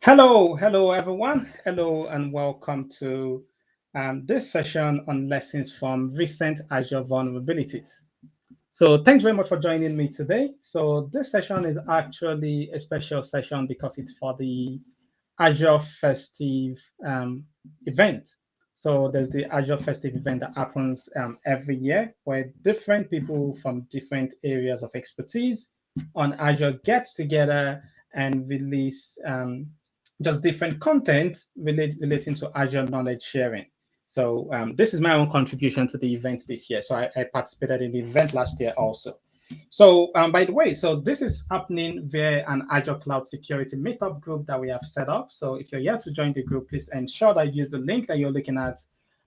Hello everyone. Hello and welcome to this session on lessons from recent Azure vulnerabilities. So thanks very much for joining me today. So this session is actually a special session because it's for the Azure Festive event. So there's the Azure Festive event that happens every year where different people from different areas of expertise on Azure get together and release just different content relating to Azure knowledge sharing. So this is my own contribution to the event this year. So I participated in the event last year also. So by the way, so this is happening via an Azure Cloud Security Meetup group that we have set up. So if you're here to join the group, please ensure that you use the link that you're looking at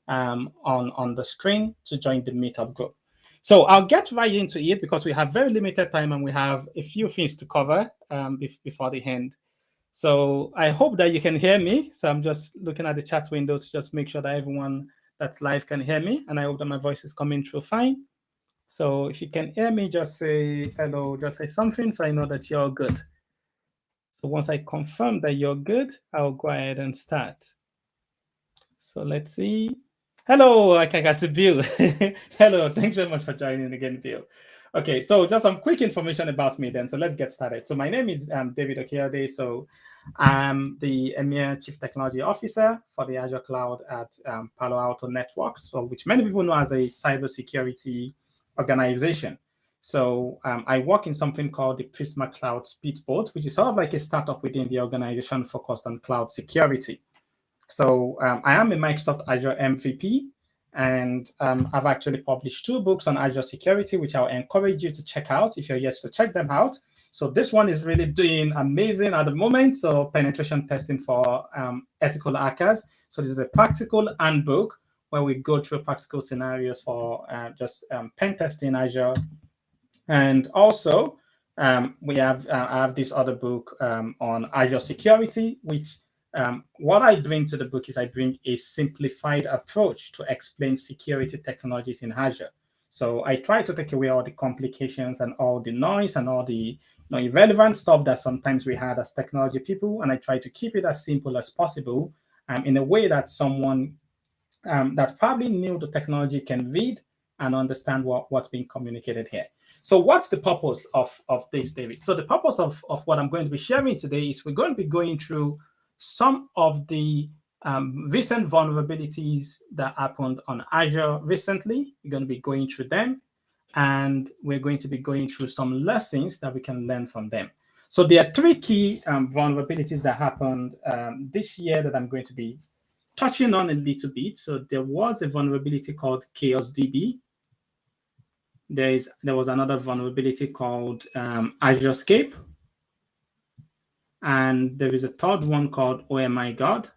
on the screen to join the Meetup group. So I'll get right into it because we have very limited time and we have a few things to cover before the end. So I hope that you can hear me. So I'm just looking at the chat window to just make sure that everyone that's live can hear me. And I hope that my voice is coming through fine. So if you can hear me, just say hello, just say something so I know that you're good. So once I confirm that you're good, I'll go ahead and start. So let's see. Hello, I can see Bill. Hello, thanks very much for joining again, Bill. Okay, so just some quick information about me then. So let's get started. So my name is David Okiode. So I'm the EMEA Chief Technology Officer for the Azure Cloud at Palo Alto Networks, so which many people know as a cybersecurity organization. So I work in something called the Prisma Cloud Speedboat, which is sort of like a startup within the organization focused on cloud security. So I am a Microsoft Azure MVP, and I've actually published 2 books on Azure security, which I'll encourage you to check out if you're yet to check them out. So this one is really doing amazing at the moment. So penetration testing for ethical hackers. So this is a practical handbook where we go through practical scenarios for just pen testing Azure. And also, we have I have this other book on Azure security, which what I bring to the book is I bring a simplified approach to explain security technologies in Azure. So I try to take away all the complications and all the noise and all the irrelevant stuff that sometimes we had as technology people, and I try to keep it as simple as possible in a way that someone that probably new to technology can read and understand what's being communicated here. So what's the purpose of this, David? So the purpose of what I'm going to be sharing today is we're going to be going through some of the recent vulnerabilities that happened on Azure recently. We're going to be going through them, and we're going to be going through some lessons that we can learn from them. So there are 3 key vulnerabilities that happened this year that I'm going to be touching on a little bit. So there was a vulnerability called Chaos DB. There was another vulnerability called Azure Scape. And there is a third one called Oh My God.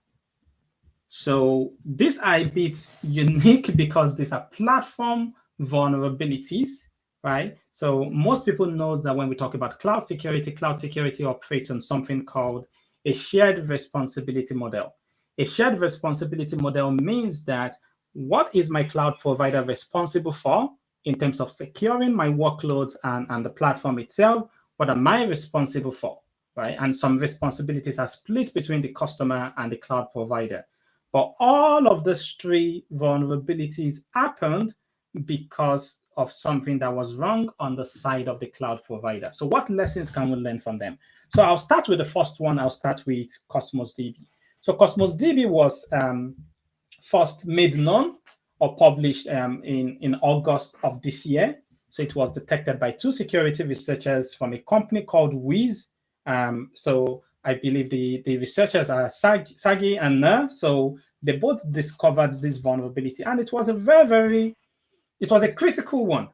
So these are a bit unique because these are platform vulnerabilities, right? So most people know that when we talk about cloud security operates on something called a shared responsibility model. A shared responsibility model means that what is my cloud provider responsible for in terms of securing my workloads and the platform itself? What am I responsible for, right? And some responsibilities are split between the customer and the cloud provider. But all of these 3 vulnerabilities happened because of something that was wrong on the side of the cloud provider. So what lessons can we learn from them? So I'll start with the first one. I'll start with Cosmos DB. So Cosmos DB was first made known or published in August of this year. So it was detected by 2 security researchers from a company called Wiz. So I believe the researchers are Sagi and Ner. So they both discovered this vulnerability, and it was it was a critical one.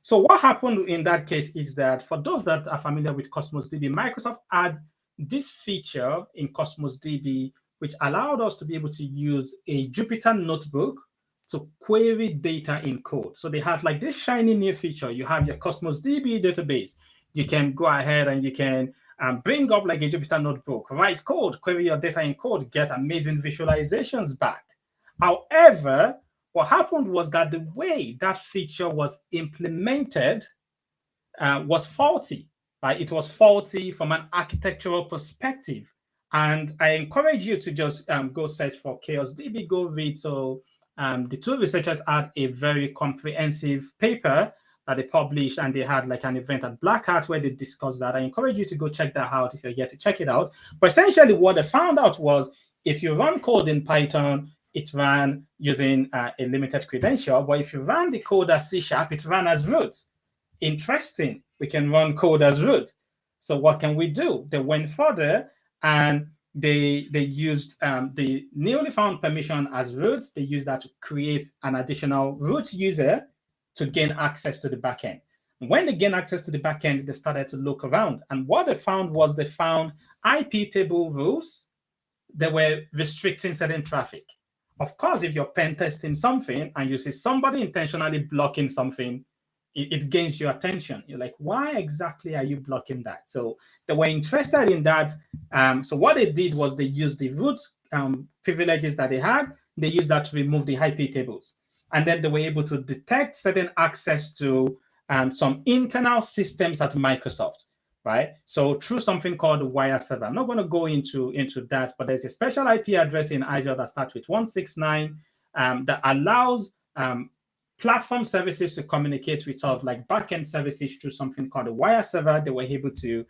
So what happened in that case is that for those that are familiar with Cosmos DB, Microsoft had this feature in Cosmos DB which allowed us to be able to use a Jupyter notebook to query data in code. So they had like this shiny new feature. You have your Cosmos DB database. You can go ahead and you can bring up like a Jupyter notebook, write code, query your data in code, get amazing visualizations back. However, what happened was that the way that feature was implemented was faulty. Right? It was faulty from an architectural perspective. And I encourage you to just go search for Chaos DB, go read. So the two researchers had a very comprehensive paper that they published, and they had like an event at Black Hat where they discussed that. I encourage you to go check that out if you're yet to check it out. But essentially what they found out was if you run code in Python, it ran using a limited credential. But if you run the code as C#, it ran as root. Interesting. We can run code as root. So what can we do? They went further and they used the newly found permission as root. They used that to create an additional root user to gain access to the backend. When they gain access to the backend, they started to look around. And what they found was they found IP table rules that were restricting certain traffic. Of course, if you're pen testing something and you see somebody intentionally blocking something, it gains your attention. You're like, why exactly are you blocking that? So they were interested in that. So what they did was they used the root privileges that they had. They used that to remove the IP tables. And then they were able to detect certain access to some internal systems at Microsoft, right? So through something called the wire server. I'm not going to go into that, but there's a special IP address in Azure that starts with 169 that allows platform services to communicate with sort of like backend services through something called a wire server. They were able to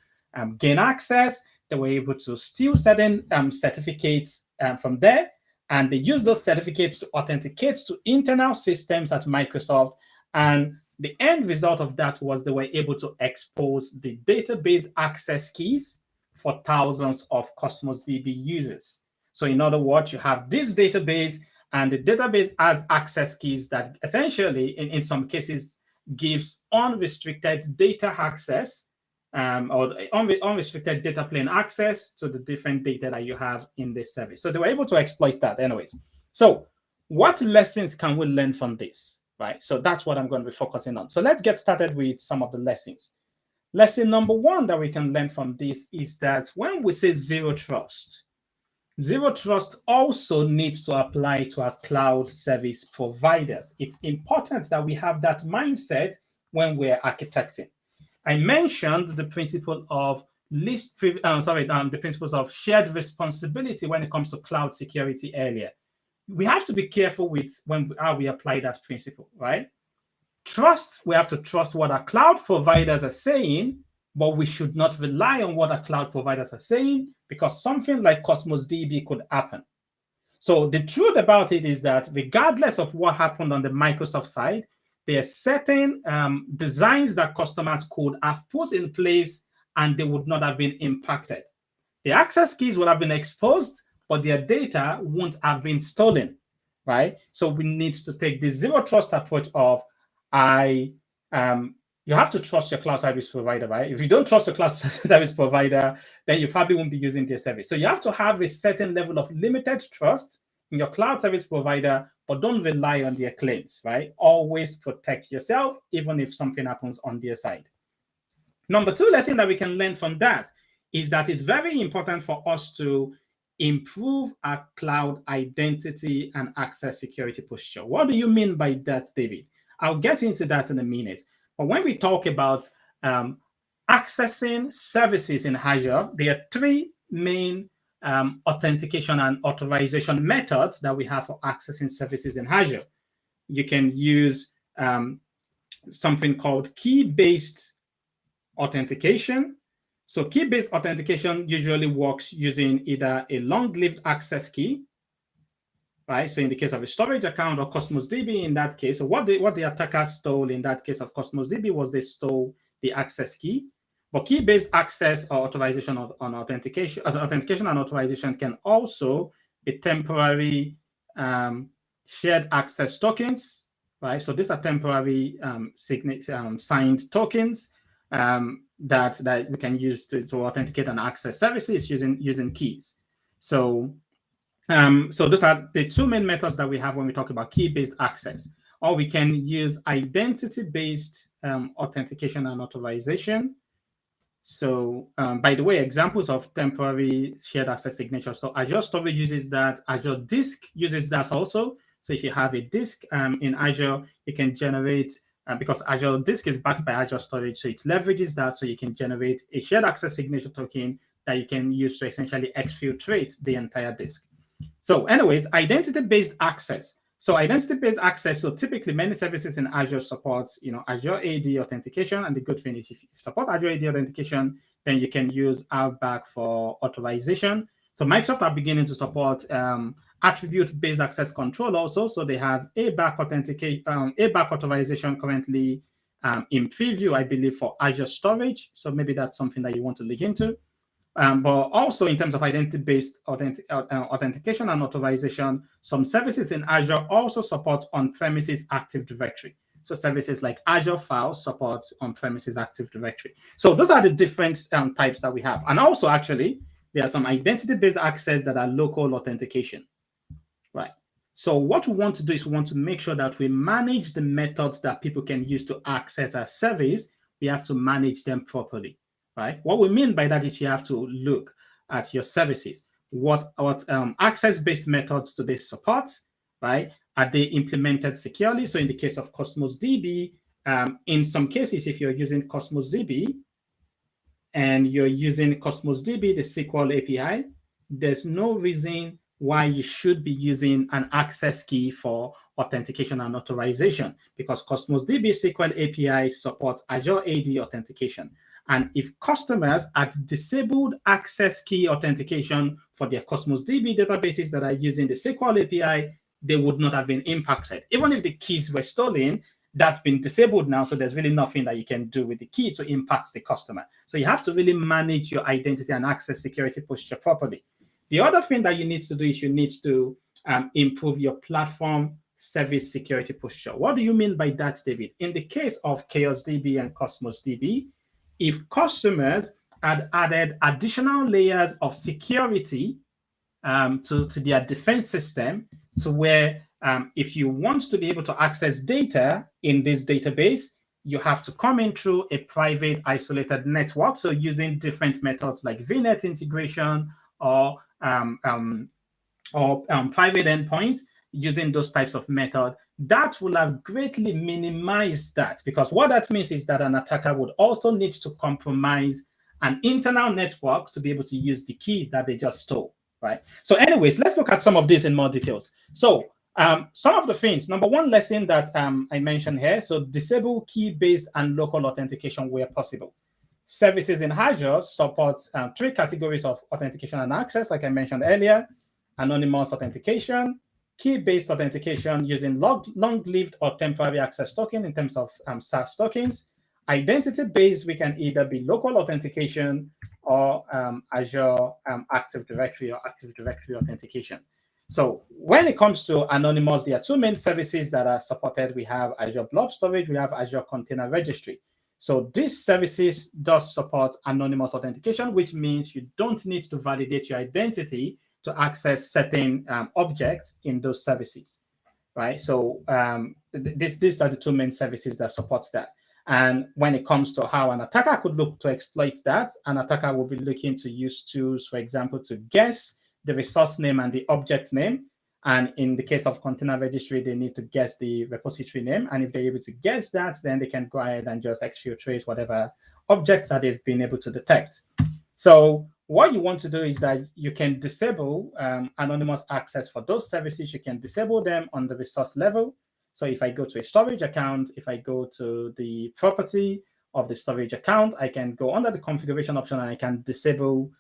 gain access. They were able to steal certain certificates from there. And they use those certificates to authenticate to internal systems at Microsoft. And the end result of that was they were able to expose the database access keys for thousands of Cosmos DB users. So in other words, you have this database, and the database has access keys that essentially, in some cases, gives unrestricted data access or unrestricted data plane access to the different data that you have in this service. So they were able to exploit that anyways. So what lessons can we learn from this, right? So that's what I'm going to be focusing on. So let's get started with some of the lessons. Lesson number one that we can learn from this is that when we say zero trust also needs to apply to our cloud service providers. It's important that we have that mindset when we're architecting. I mentioned the principle of the principles of shared responsibility when it comes to cloud security earlier. We have to be careful with how we apply that principle, right? We have to trust what our cloud providers are saying, but we should not rely on what our cloud providers are saying because something like Cosmos DB could happen. So the truth about it is that regardless of what happened on the Microsoft side, there are certain designs that customers could have put in place and they would not have been impacted. The access keys would have been exposed, but their data won't have been stolen, right? So we need to take the zero trust approach of you have to trust your cloud service provider, right? If you don't trust your cloud service provider, then you probably won't be using their service. So you have to have a certain level of limited trust in your cloud service provider, but don't rely on their claims, right? Always protect yourself, even if something happens on their side. Number two lesson that we can learn from that is that it's very important for us to improve our cloud identity and access security posture. What do you mean by that, David? I'll get into that in a minute. But when we talk about accessing services in Azure, there are three main authentication and authorization methods that we have for accessing services in Azure. You can use something called key-based authentication. So key-based authentication usually works using either a long-lived access key, right? So in the case of a storage account or Cosmos DB in that case, so what the attacker stole in that case of Cosmos DB was they stole the access key. But key-based access or authorization on authentication and authorization can also be temporary shared access tokens, right? So these are temporary signed tokens that we can use to authenticate and access services using keys. So those are the two main methods that we have when we talk about key-based access. Or we can use identity-based authentication and authorization. So by the way, examples of temporary shared access signatures. So Azure Storage uses that. Azure Disk uses that also. So if you have a disk in Azure, you can generate, because Azure Disk is backed by Azure Storage, so it leverages that, so you can generate a shared access signature token that you can use to essentially exfiltrate the entire disk. So anyways, identity-based access. So identity-based access, so typically many services in Azure supports, Azure AD authentication. And the good thing is if you support Azure AD authentication, then you can use Outback for authorization. So Microsoft are beginning to support attribute-based access control also. So they have ABAC authorization currently in preview, I believe, for Azure storage. So maybe that's something that you want to look into. But also in terms of identity-based authentication and authorization, some services in Azure also support on-premises Active Directory. So services like Azure Files support on-premises Active Directory. So those are the different types that we have. And also, actually, there are some identity-based access that are local authentication, right? So what we want to do is we want to make sure that we manage the methods that people can use to access our service. We have to manage them properly. Right? What we mean by that is you have to look at your services. What access-based methods do they support? Right? Are they implemented securely? So in the case of Cosmos DB, in some cases, if you're using Cosmos DB and you're using Cosmos DB, the SQL API, there's no reason why you should be using an access key for authentication and authorization, because Cosmos DB SQL API supports Azure AD authentication. And if customers had disabled access key authentication for their Cosmos DB databases that are using the SQL API, they would not have been impacted. Even if the keys were stolen, that's been disabled now, so there's really nothing that you can do with the key to impact the customer. So you have to really manage your identity and access security posture properly. The other thing that you need to do is you need to improve your platform service security posture. What do you mean by that, David? In the case of Chaos DB and Cosmos DB, if customers had added additional layers of security to their defense system, to where if you want to be able to access data in this database, you have to come in through a private isolated network. So using different methods like VNet integration or private endpoints, using those types of methods, that will have greatly minimized that, because what that means is that an attacker would also need to compromise an internal network to be able to use the key that they just stole, right? So anyways, let's look at some of these in more details. So some of the things, number one lesson that I mentioned here, so disable key-based and local authentication where possible. Services in Azure support 3 categories of authentication and access, like I mentioned earlier: anonymous authentication, key-based authentication using long-lived or temporary access token in terms of SaaS tokens. Identity-based, we can either be local authentication or Azure Active Directory or Active Directory authentication. So when it comes to anonymous, there are 2 main services that are supported. We have Azure Blob Storage, we have Azure Container Registry. So these services does support anonymous authentication, which means you don't need to validate your identity to access certain objects in those services, right? So these are the 2 main services that support that. And when it comes to how an attacker could look to exploit that, an attacker will be looking to use tools, for example, to guess the resource name and the object name. And in the case of Container Registry, they need to guess the repository name. And if they're able to guess that, then they can go ahead and just exfiltrate whatever objects that they've been able to detect. So what you want to do is that you can disable anonymous access for those services. You can disable them on the resource level. So if I go to a storage account, if I go to the property of the storage account, I can go under the configuration option and I can disable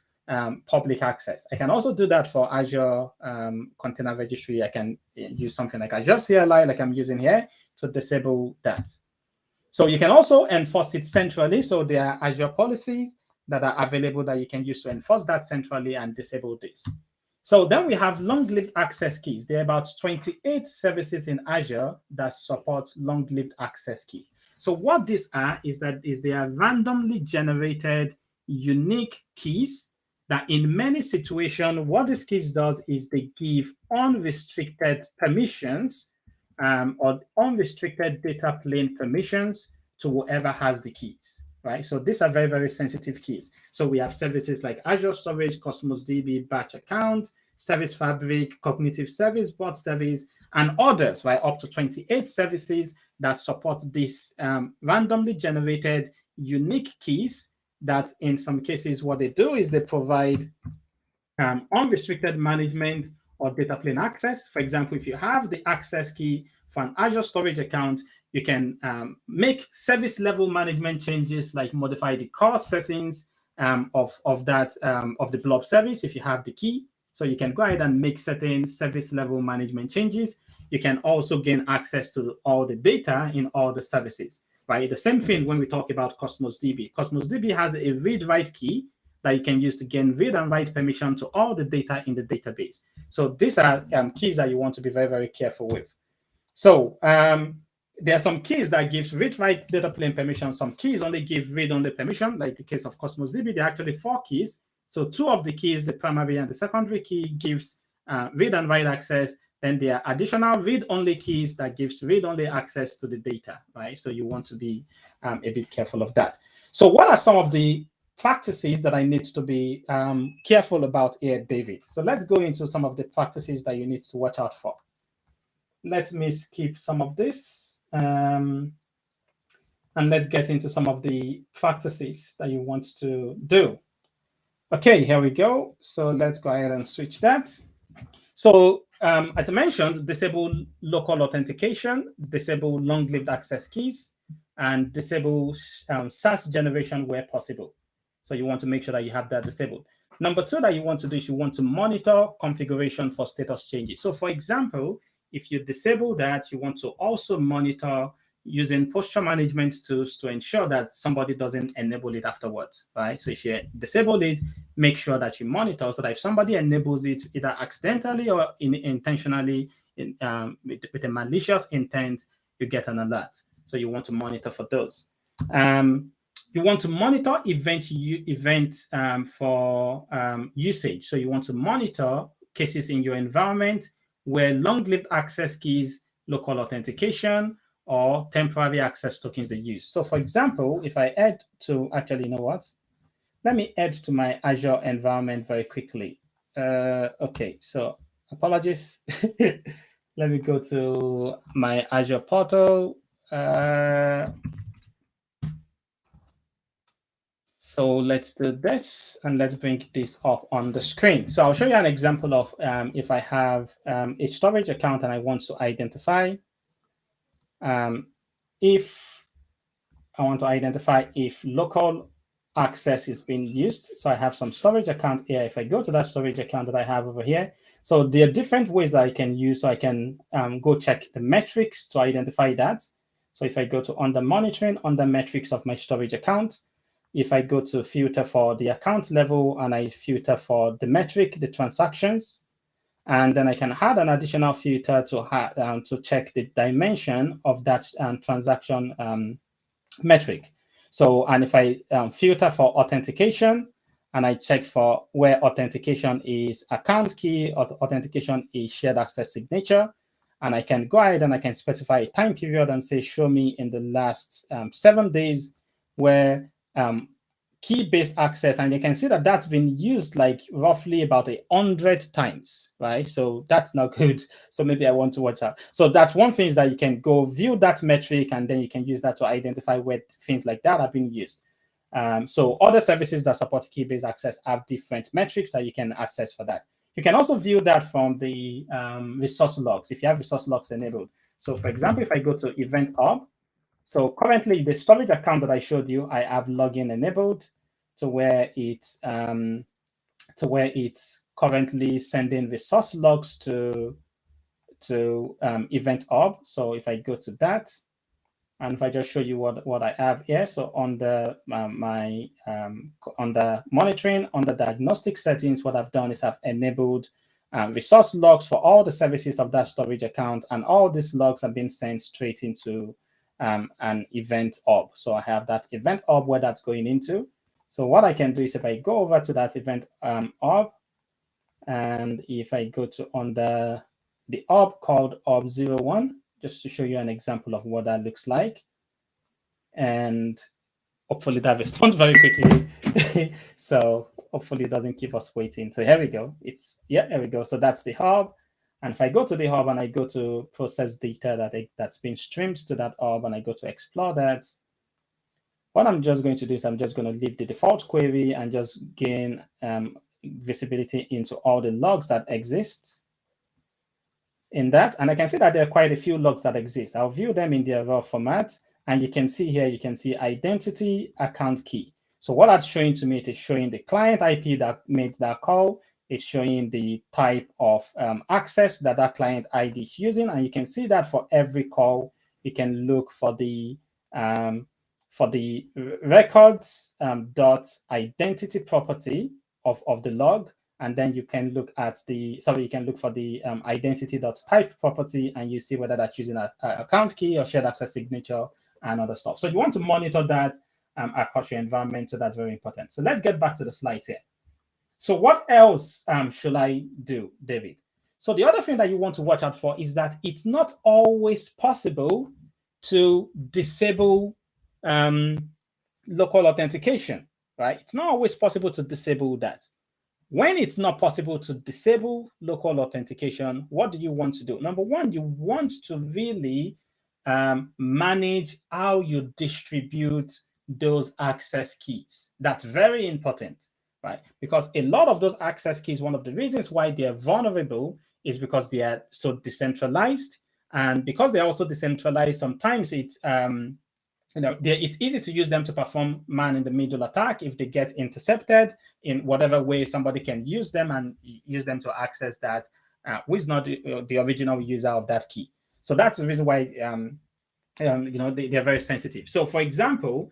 public access. I can also do that for Azure Container Registry. I can use something like Azure CLI, like I'm using here, to disable that. So you can also enforce it centrally. So there are Azure policies that are available that you can use to enforce that centrally and disable this. So then we have long-lived access keys. There are about 28 services in Azure that support long-lived access keys. So what these are is they are randomly generated unique keys that in many situations, what this keys does is they give unrestricted permissions or unrestricted data plane permissions to whoever has the keys, right? So these are very, very sensitive keys. So we have services like Azure Storage, Cosmos DB, Batch Account, Service Fabric, Cognitive Service, Bot Service, and others, right? Up to 28 services that support these randomly generated unique keys that in some cases, what they do is they provide unrestricted management or data plane access. For example, if you have the access key for an Azure storage account, you can make service level management changes like modify the core settings of the blob service if you have the key. So you can go ahead and make certain service level management changes. You can also gain access to all the data in all the services, right? The same thing when we talk about Cosmos DB. Cosmos DB has a read-write key that you can use to gain read and write permission to all the data in the database. So these are keys that you want to be very, very careful with. So there are some keys that gives read-write data plane permission. Some keys only give read-only permission, like the case of Cosmos DB. There are actually 4 keys. So 2 of the keys, the primary and the secondary key, gives read and write access. Then there are additional read-only keys that gives read-only access to the data, right? So you want to be a bit careful of that. So what are some of the practices that I need to be careful about here, David? So let's go into some of the practices that you need to watch out for. Let me skip some of this and let's get into some of the practices that you want to do. Okay, here we go. So let's go ahead and switch that. So as I mentioned, disable local authentication, disable long-lived access keys, and disable SAS generation where possible. So you want to make sure that you have that disabled. Number 2 that you want to do is you want to monitor configuration for status changes. So for example, if you disable that, you want to also monitor using posture management tools to ensure that somebody doesn't enable it afterwards, right? So if you disable it, make sure that you monitor so that if somebody enables it either accidentally or intentionally with a malicious intent, you get an alert. So you want to monitor for those. You want to monitor event for usage. So you want to monitor cases in your environment where long-lived access keys, local authentication, or temporary access tokens are used. So for example, if I add to, actually, you know what? Let me add to my Azure environment very quickly. Okay, so apologies. Let me go to my Azure portal. So let's do this and let's bring this up on the screen. So I'll show you an example of if I have a storage account and I want to identify if I want to identify if local access is being used. So I have some storage account here. If I go to that storage account that I have over here, so there are different ways that I can use. So I can go check the metrics to identify that. So if I go to under monitoring, under metrics of my storage account, if I go to filter for the account level and I filter for the metric, the transactions, and then I can add an additional filter to check the dimension of that transaction metric. So, and if I filter for authentication and I check for where authentication is account key or authentication is shared access signature, and I can go ahead and I can specify a time period and say, show me in the last 7 days where key-based access, and you can see that that's been used like roughly about 100 times, right? So that's not good. So maybe I want to watch out. So that's one thing is that you can go view that metric and then you can use that to identify where things like that have been used. So other services that support key-based access have different metrics that you can access for that. You can also view that from the resource logs if you have resource logs enabled. So for example, if I go to Event Hub, so currently the storage account that I showed you, I have login enabled to where it's currently sending resource logs to Event Hub. So if I go to that, and if I just show you what I have here, so on the on the monitoring, on the diagnostic settings, what I've done is I've enabled resource logs for all the services of that storage account, and all these logs have been sent straight into an event hub. So I have that event hub where that's going into. So what I can do is if I go over to that event hub, and if I go to on the hub called hub01, just to show you an example of what that looks like. And hopefully that responds very quickly. So hopefully it doesn't keep us waiting. So here we go. Here we go. So that's the hub. And if I go to the hub and I go to process data that's been streamed to that hub and I go to explore that, What I'm just going to do is I'm just going to leave the default query and just gain visibility into all the logs that exist in that. And I can see that there are quite a few logs that exist. I'll view them in their raw format. And you can see here, you can see identity account key. So what that's showing to me, it is showing the client IP that made that call. It's showing the type of access that that client ID is using. And you can see that for every call, you can look for the records dot identity property of the log. And then you can look at you can look for the identity.type property, and you see whether that's using an account key or shared access signature and other stuff. So you want to monitor that across your environment. So that's very important. So let's get back to the slides here. So what else should I do, David? So the other thing that you want to watch out for is that it's not always possible to disable local authentication, right? It's not always possible to disable that. When it's not possible to disable local authentication, what do you want to do? Number one, you want to really manage how you distribute those access keys. That's very important, right? Because a lot of those access keys, one of the reasons why they're vulnerable is because they are so decentralized. And because they're also decentralized, sometimes it's it's easy to use them to perform man-in-the-middle attack if they get intercepted in whatever way. Somebody can use them and use them to access that, who is not the original user of that key. So that's the reason why they're very sensitive. So, for example,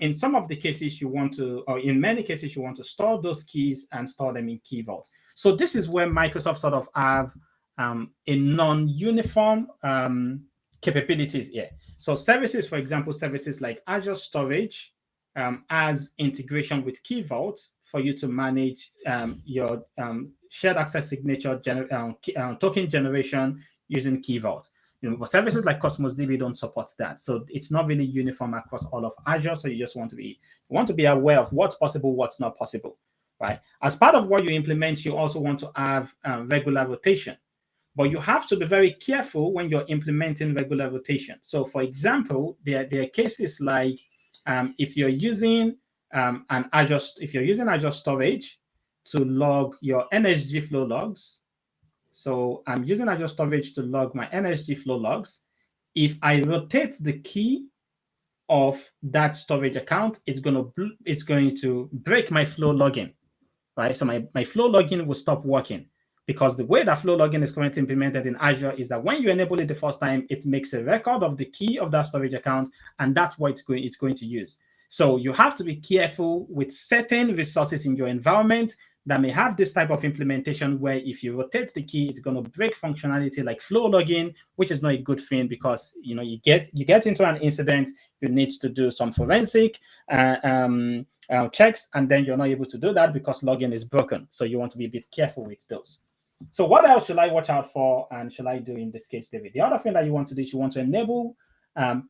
in some of the cases you want to, or in many cases you want to store those keys and store them in Key Vault. So this is where Microsoft sort of have a non-uniform capabilities here. So services, for example, services like Azure Storage has integration with Key Vault for you to manage your shared access signature token generation using Key Vault. But services like Cosmos DB don't support that, so it's not really uniform across all of Azure. So you just want to be aware of what's possible, what's not possible, right? As part of what you implement, you also want to have regular rotation. But you have to be very careful when you're implementing regular rotation. So, for example, there are cases like if you're using Azure Storage to log your NSG flow logs. So I'm using Azure Storage to log my NSG flow logs. If I rotate the key of that storage account, it's going to break my flow login, right? So my flow login will stop working. Because the way that flow login is currently implemented in Azure is that when you enable it the first time, it makes a record of the key of that storage account, and that's what it's going to use. So you have to be careful with certain resources in your environment that may have this type of implementation where if you rotate the key, it's going to break functionality like flow login, which is not a good thing because you get into an incident, you need to do some forensic checks, and then you're not able to do that because login is broken. So you want to be a bit careful with those. So what else should I watch out for and should I do in this case, David? The other thing that you want to do is you want to enable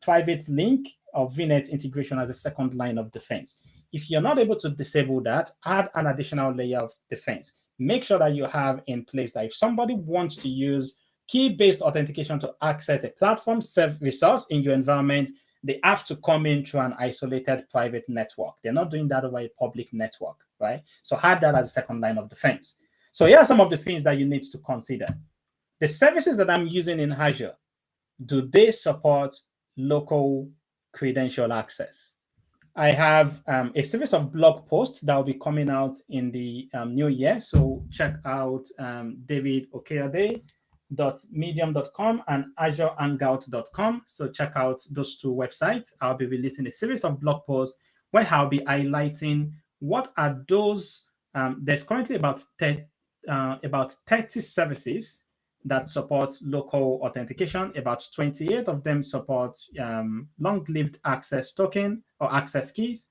private link or VNet integration as a second line of defense. If you're not able to disable that, add an additional layer of defense. Make sure that you have in place that if somebody wants to use key-based authentication to access a platform resource in your environment, they have to come in through an isolated private network. They're not doing that over a public network, right? So add that as a second line of defense. So here are some of the things that you need to consider. The services that I'm using in Azure, do they support local credential access? I have a series of blog posts that will be coming out in the new year. So check out davidokayode.medium.com and azurehangout.com. So check out those two websites. I'll be releasing a series of blog posts where I'll be highlighting what are those. There's currently about 30 services that support local authentication. About 28 of them support long-lived access token or access keys,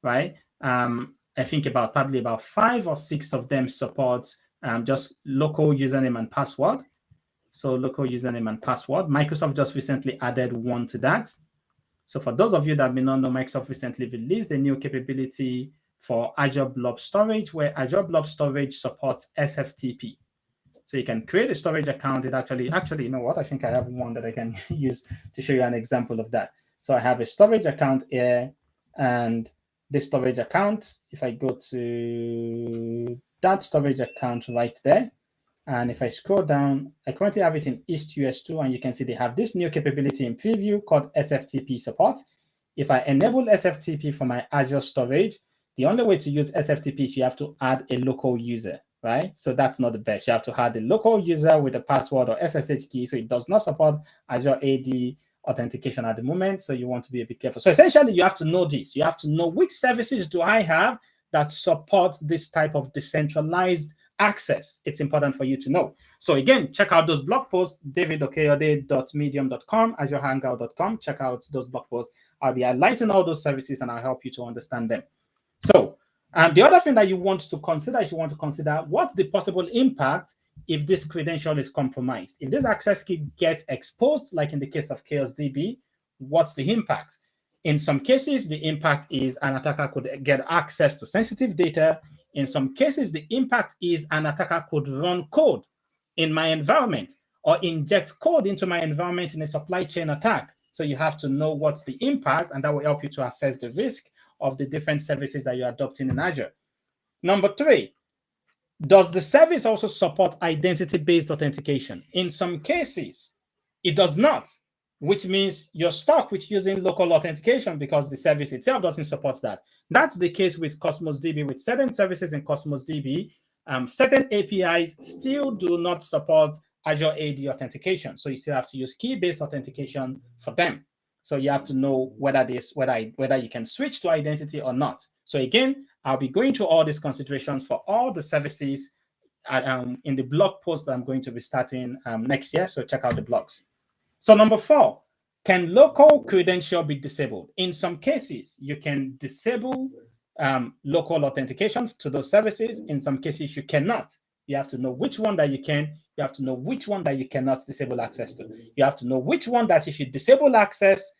right? I think probably about 5 or 6 of them support just local username and password. So local username and password. Microsoft just recently added one to that. So for those of you that may not know, Microsoft recently released a new capability for Azure Blob Storage, where Azure Blob Storage supports SFTP. So you can create a storage account. It actually, you know what? I think I have one that I can use to show you an example of that. So I have a storage account here. and this storage account, if I go to that storage account right there, and if I scroll down, I currently have it in East US2, and you can see they have this new capability in preview called SFTP support. If I enable SFTP for my Azure storage, the only way to use SFTP is you have to add a local user, right? So that's not the best. You have to add a local user with a password or SSH key. So it does not support Azure AD authentication at the moment. So you want to be a bit careful. So essentially, you have to know this. You have to know which services do I have that support this type of decentralized access. It's important for you to know. So again, check out those blog posts, davidokayode.medium.com, azurehangout.com. Check out those blog posts. I'll be highlighting all those services and I'll help you to understand them. So the other thing that you want to consider is you want to consider what's the possible impact if this credential is compromised. If this access key gets exposed, like in the case of ChaosDB, what's the impact? In some cases, the impact is an attacker could get access to sensitive data. In some cases, the impact is an attacker could run code in my environment or inject code into my environment in a supply chain attack. So you have to know what's the impact, and that will help you to assess the risk of the different services that you're adopting in Azure. Number 3, does the service also support identity-based authentication? In some cases, it does not, which means you're stuck with using local authentication because the service itself doesn't support that. That's the case with Cosmos DB. With certain services in Cosmos DB, certain APIs still do not support Azure AD authentication. So you still have to use key-based authentication for them. So you have to know whether you can switch to identity or not. So again, I'll be going through all these considerations for all the services in the blog post that I'm going to be starting next year. So check out the blogs. So number 4, can local credential be disabled? In some cases, you can disable local authentication to those services. In some cases, you cannot. You have to know which one that you can. You have to know which one that you cannot disable access to. You have to know which one that if you disable access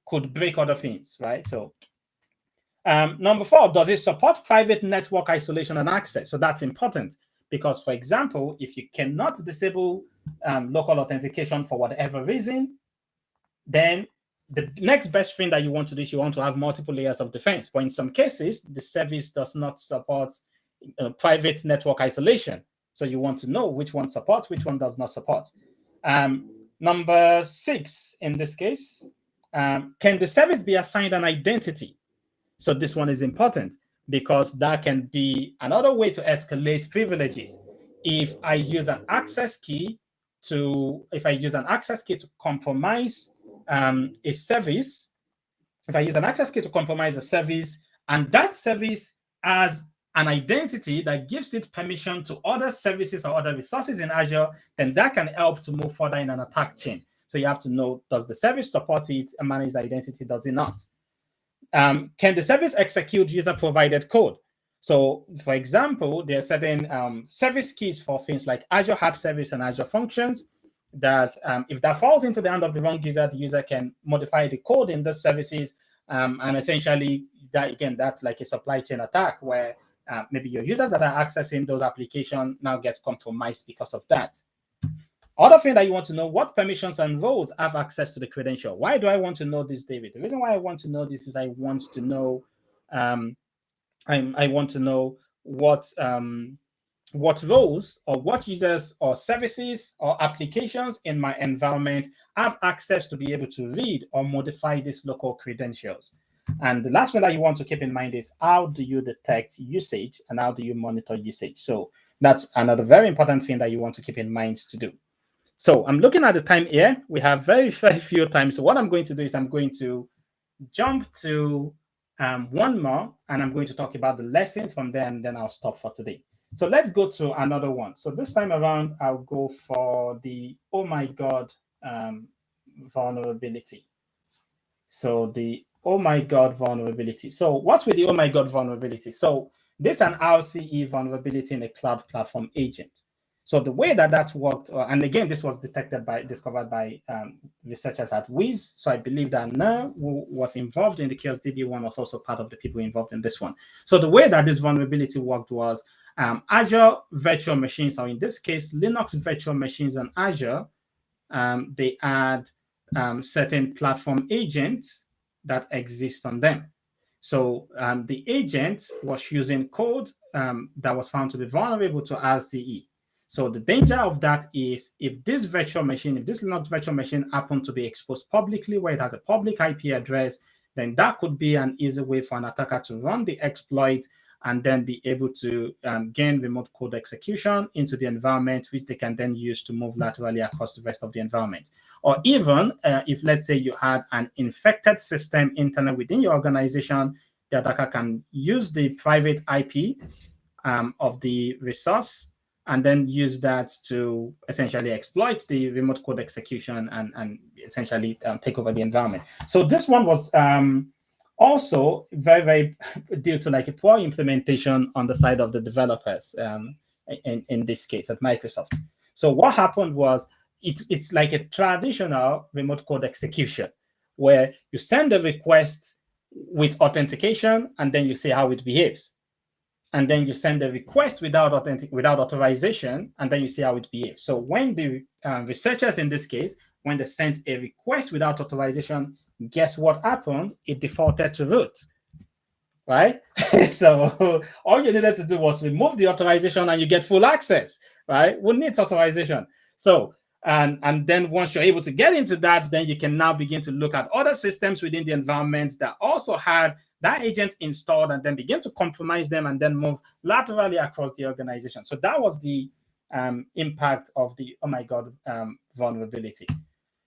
could break other things, right? So number 4, does it support private network isolation and access? So that's important because, for example, if you cannot disable local authentication for whatever reason, then the next best thing that you want to do is you want to have multiple layers of defense. But in some cases, the service does not support private network isolation. So you want to know which one supports, which one does not support. Number 6, in this case, can the service be assigned an identity? So this one is important because that can be another way to escalate privileges. If I use an access key to compromise a service, if I use an access key to compromise a service, and that service has an identity that gives it permission to other services or other resources in Azure, then that can help to move further in an attack chain. So you have to know, does the service support it and manage the identity? Does it not? Can the service execute user-provided code? So, for example, there are certain service keys for things like Azure App Service and Azure Functions that if that falls into the hand of the wrong user, the user can modify the code in those services. And essentially, that's like a supply chain attack where maybe your users that are accessing those applications now get compromised because of that. Other thing that you want to know, what permissions and roles have access to the credential? Why do I want to know this, David? The reason why I want to know this is I want to know I want to know what roles or what users or services or applications in my environment have access to be able to read or modify these local credentials. And the last one that you want to keep in mind is how do you detect usage and how do you monitor usage? So that's another very important thing that you want to keep in mind to do. So I'm looking at the time here. We have very, very few time. So what I'm going to do is I'm going to jump to one more, and I'm going to talk about the lessons from there, and then I'll stop for today. So let's go to another one. So this time around, I'll go for the oh my God vulnerability. So the oh my God vulnerability. So what's with the oh my God vulnerability? So this is an RCE vulnerability in a cloud platform agent. So the way that worked, and again, this was discovered by researchers at Wiz. So I believe that Na, who was involved in the ChaosDB one, was also part of the people involved in this one. So the way that this vulnerability worked was Azure virtual machines, or in this case, Linux virtual machines on Azure, they had certain platform agents that exists on them. So the agent was using code that was found to be vulnerable to RCE. So the danger of that is if this virtual machine, if this Linux virtual machine happened to be exposed publicly where it has a public IP address, then that could be an easy way for an attacker to run the exploit and then be able to gain remote code execution into the environment, which they can then use to move laterally across the rest of the environment. Or even if, let's say, you had an infected system internal within your organization, the attacker can use the private IP of the resource and then use that to essentially exploit the remote code execution and essentially take over the environment. So this one was also very, very due to like a poor implementation on the side of the developers in this case at Microsoft. So what happened was it's like a traditional remote code execution where you send a request with authentication and then you see how it behaves. And then you send a request without authorization, and then you see how it behaves. So when the researchers in this case, when they sent a request without authorization, guess what happened? It defaulted to root, right? So all you needed to do was remove the authorization and you get full access, right? Who needs authorization? So, and then once you're able to get into that, then you can now begin to look at other systems within the environment that also had that agent installed and then begin to compromise them and then move laterally across the organization. So that was the impact of the, oh my God, vulnerability.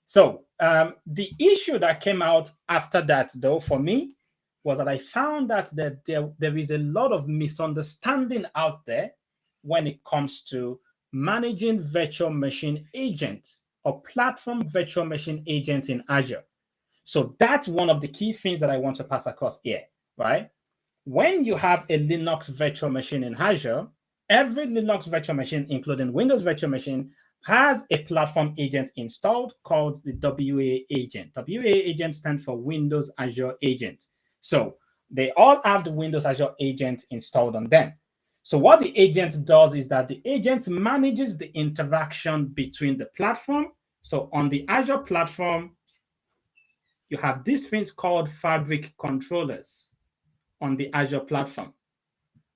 So the issue that came out after that, though, for me, was that I found that there is a lot of misunderstanding out there when it comes to managing virtual machine agents or platform virtual machine agents in Azure. So that's one of the key things that I want to pass across here, right? When you have a Linux virtual machine in Azure, every Linux virtual machine, including Windows virtual machine, has a platform agent installed called the WA agent. WA agent stands for Windows Azure Agent. So they all have the Windows Azure agent installed on them. So what the agent does is that the agent manages the interaction between the platform. So on the Azure platform, you have these things called fabric controllers on the Azure platform.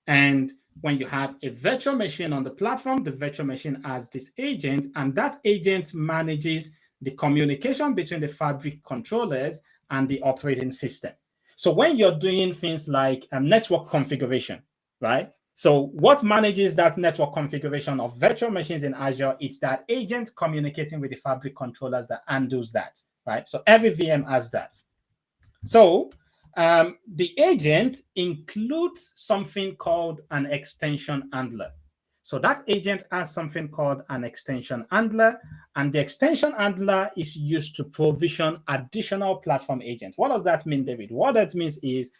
And when you have a virtual machine on the platform, the virtual machine has this agent, and that agent manages the communication between the fabric controllers and the operating system. So when you're doing things like network configuration, right? So what manages that network configuration of virtual machines in Azure? It's that agent communicating with the fabric controllers that handles that, right? So every VM has that. So the agent includes something called an extension handler. So that agent has something called an extension handler, and the extension handler is used to provision additional platform agents. What does that mean, David? What that means is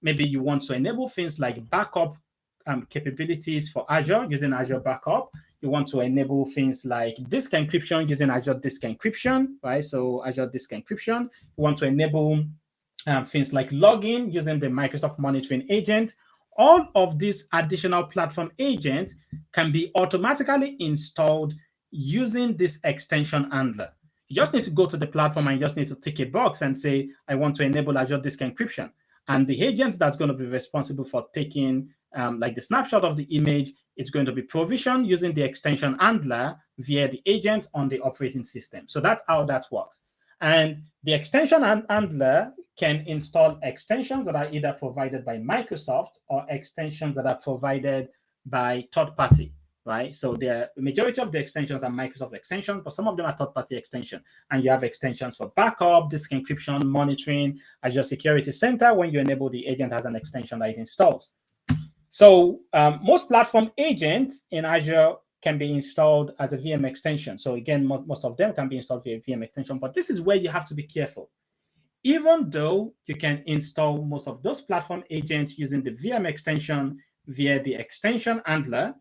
maybe you want to enable things like backup capabilities for Azure using Azure Backup. You want to enable things like disk encryption using Azure Disk Encryption, right? So Azure Disk Encryption. You want to enable things like login using the Microsoft Monitoring Agent. All of these additional platform agents can be automatically installed using this extension handler. You just need to go to the platform and you just need to tick a box and say, I want to enable Azure Disk Encryption. And the agent that's going to be responsible for taking like the snapshot of the image, it's going to be provisioned using the extension handler via the agent on the operating system. So that's how that works. And the extension handler can install extensions that are either provided by Microsoft or extensions that are provided by third party, right? So the majority of the extensions are Microsoft extensions, but some of them are third party extensions. And you have extensions for backup, disk encryption, monitoring. Azure Security Center, when you enable the agent, has an extension that it installs. So most platform agents in Azure can be installed as a VM extension. So again, most of them can be installed via VM extension, but this is where you have to be careful. Even though you can install most of those platform agents using the VM extension via the extension handler,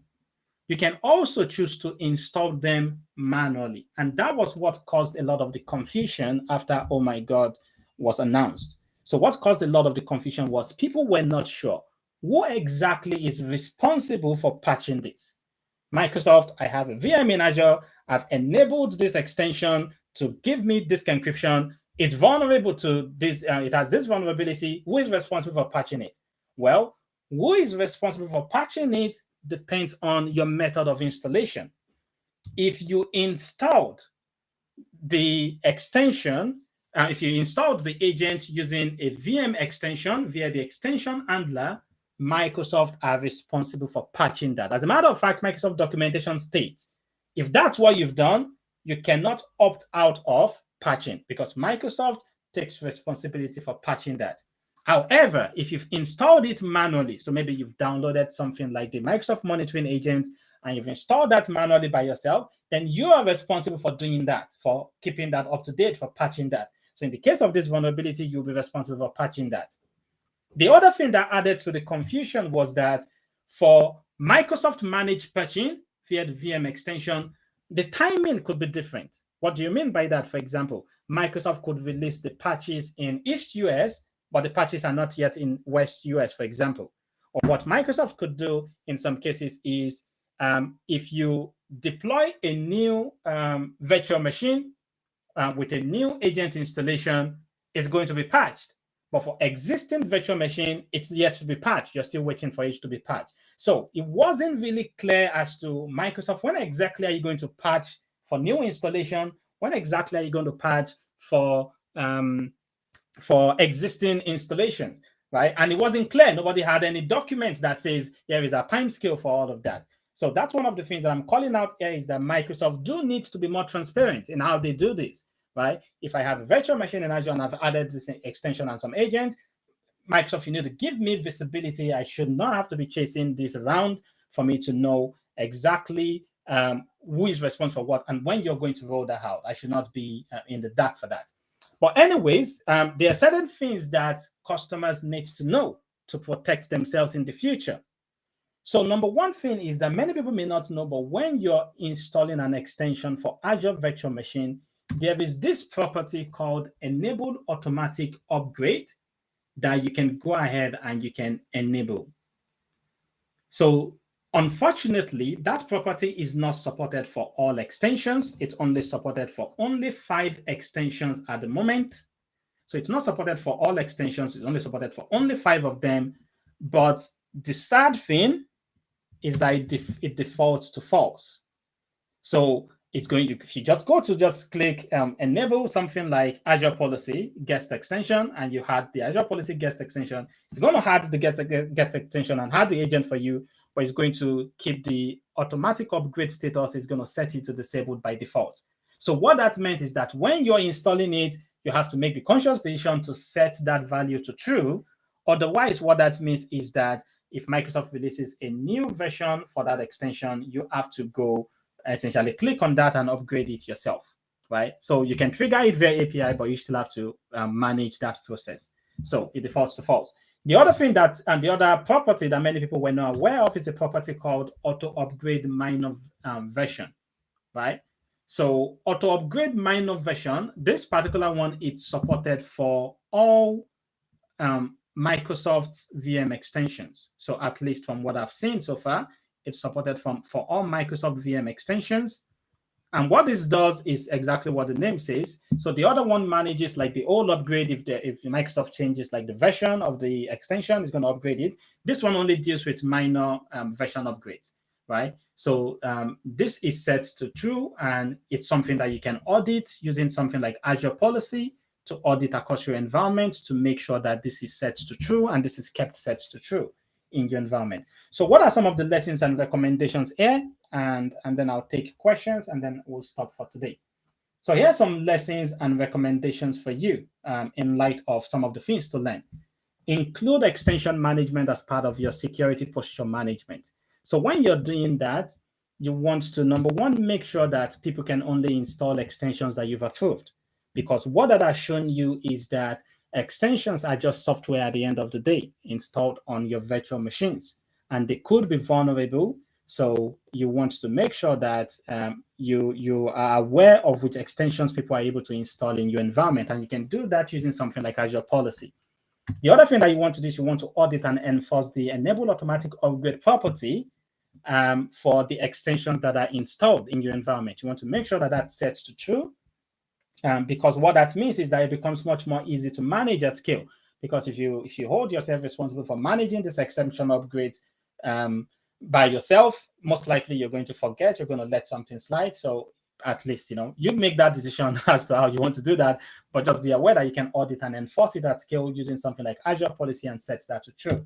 you can also choose to install them manually. And that was what caused a lot of the confusion after Oh My God was announced. So what caused a lot of the confusion was people were not sure who exactly is responsible for patching this. Microsoft, I have a VM in Azure. I've enabled this extension to give me disk encryption. It's vulnerable to this, it has this vulnerability. Who is responsible for patching it? Well, who is responsible for patching it depends on your method of installation. If you installed the extension, if you installed the agent using a VM extension via the extension handler, Microsoft are responsible for patching that. As a matter of fact, Microsoft documentation states, if that's what you've done, you cannot opt out of patching because Microsoft takes responsibility for patching that. However, if you've installed it manually, so maybe you've downloaded something like the Microsoft Monitoring Agent and you've installed that manually by yourself, then you are responsible for doing that, for keeping that up to date, for patching that. So in the case of this vulnerability, you'll be responsible for patching that. The other thing that added to the confusion was that for Microsoft managed patching via the VM extension, the timing could be different. What do you mean by that? For example, Microsoft could release the patches in East US, but the patches are not yet in West US, for example. Or what Microsoft could do in some cases is if you deploy a new virtual machine with a new agent installation, it's going to be patched. But for existing virtual machine, it's yet to be patched. You're still waiting for it to be patched. So it wasn't really clear as to Microsoft, when exactly are you going to patch for new installation? When exactly are you going to patch for existing installations, right? And it wasn't clear. Nobody had any document that says here is a time scale for all of that. So that's one of the things that I'm calling out here is that Microsoft do need to be more transparent in how they do this, right? If I have a virtual machine in Azure and I've added this extension and some agent, Microsoft, you need to give me visibility. I should not have to be chasing this around for me to know exactly who is responsible for what and when you're going to roll that out. I should not be in the dark for that. But anyways, there are certain things that customers need to know to protect themselves in the future. So number one thing is that many people may not know, but when you're installing an extension for Azure Virtual Machine, there is this property called Enable Automatic Upgrade that you can go ahead and you can enable. So unfortunately, that property is not supported for all extensions. It's only supported for only 5 extensions at the moment. So it's not supported for all extensions. It's only supported for only 5 of them. But the sad thing is that it defaults to false. So it's going, if you just go to just click enable something like Azure Policy Guest Extension, and you had the Azure Policy Guest Extension, it's going to add the guest extension and add the agent for you, but it's going to keep the automatic upgrade status. It's going to set it to disabled by default. So what that meant is that when you're installing it, you have to make the conscious decision to set that value to true. Otherwise, what that means is that if Microsoft releases a new version for that extension, you have to go essentially click on that and upgrade it yourself, right? So you can trigger it via API, but you still have to manage that process. So it defaults to false. The other thing that, and the other property that many people were not aware of is a property called auto upgrade minor version, right? So auto upgrade minor version, this particular one, it's supported for all Microsoft's VM extensions. So at least from what I've seen so far, it's supported for all Microsoft VM extensions. And what this does is exactly what the name says. So the other one manages like the old upgrade. If Microsoft changes like the version of the extension, it's going to upgrade it. This one only deals with minor version upgrades, right? So this is set to true, and it's something that you can audit using something like Azure Policy to audit across your environment to make sure that this is set to true and this is kept set to true in your environment. So what are some of the lessons and recommendations here? And then I'll take questions and then we'll stop for today. So here's some lessons and recommendations for you in light of some of the things to learn. Include extension management as part of your security posture management. So when you're doing that, you want to, number one, make sure that people can only install extensions that you've approved. Because what that has shown you is that extensions are just software at the end of the day installed on your virtual machines, and they could be vulnerable. So you want to make sure that you are aware of which extensions people are able to install in your environment, and you can do that using something like Azure Policy. The other thing that you want to do is you want to audit and enforce the enable automatic upgrade property for the extensions that are installed in your environment. You want to make sure that that's set to true. because what that means is that it becomes much more easy to manage at scale. Because if you hold yourself responsible for managing this extension upgrades by yourself, most likely you're going to forget, you're going to let something slide. So at least, you make that decision as to how you want to do that, but just be aware that you can audit and enforce it at scale using something like Azure Policy and set that to true.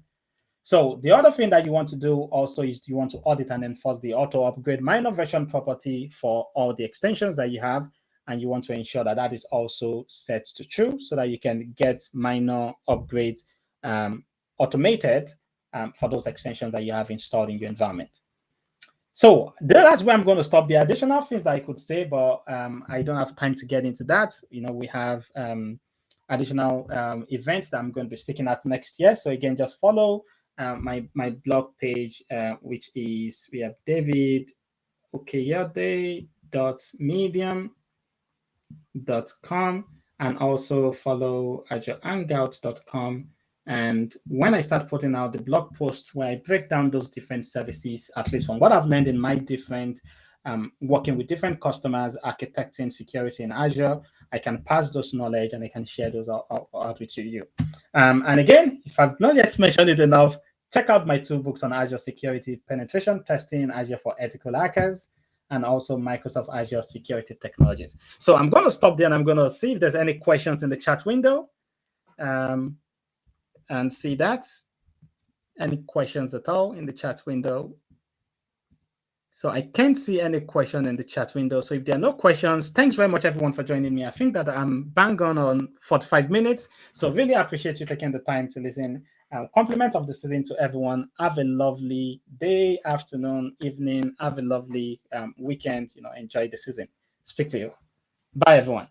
So the other thing that you want to do also is you want to audit and enforce the auto upgrade minor version property for all the extensions that you have. And you want to ensure that that is also set to true so that you can get minor upgrades automated for those extensions that you have installed in your environment. So that's where I'm going to stop. The additional things that I could say, but I don't have time to get into that. We have additional events that I'm going to be speaking at next year. So again, just follow my blog page, which is, we have davidokeyode.medium.com, and also follow azurehangout.com. And when I start putting out the blog posts where I break down those different services, at least from what I've learned in my different working with different customers, architecting security in Azure, I can pass those knowledge and I can share those out with you. And again, if I've not yet mentioned it enough, check out my 2 books on Azure security: Penetration Testing, Azure for Ethical Hackers, and also Microsoft Azure Security Technologies. So I'm going to stop there and I'm going to see if there's any questions in the chat window. And see that. Any questions at all in the chat window? So I can't see any question in the chat window. So if there are no questions, thanks very much everyone for joining me. I think that I'm bang on 45 minutes. So really appreciate you taking the time to listen. Compliment of the season to everyone. Have a lovely day, afternoon, evening. Have a lovely weekend. Enjoy the season. Speak to you. Bye, everyone.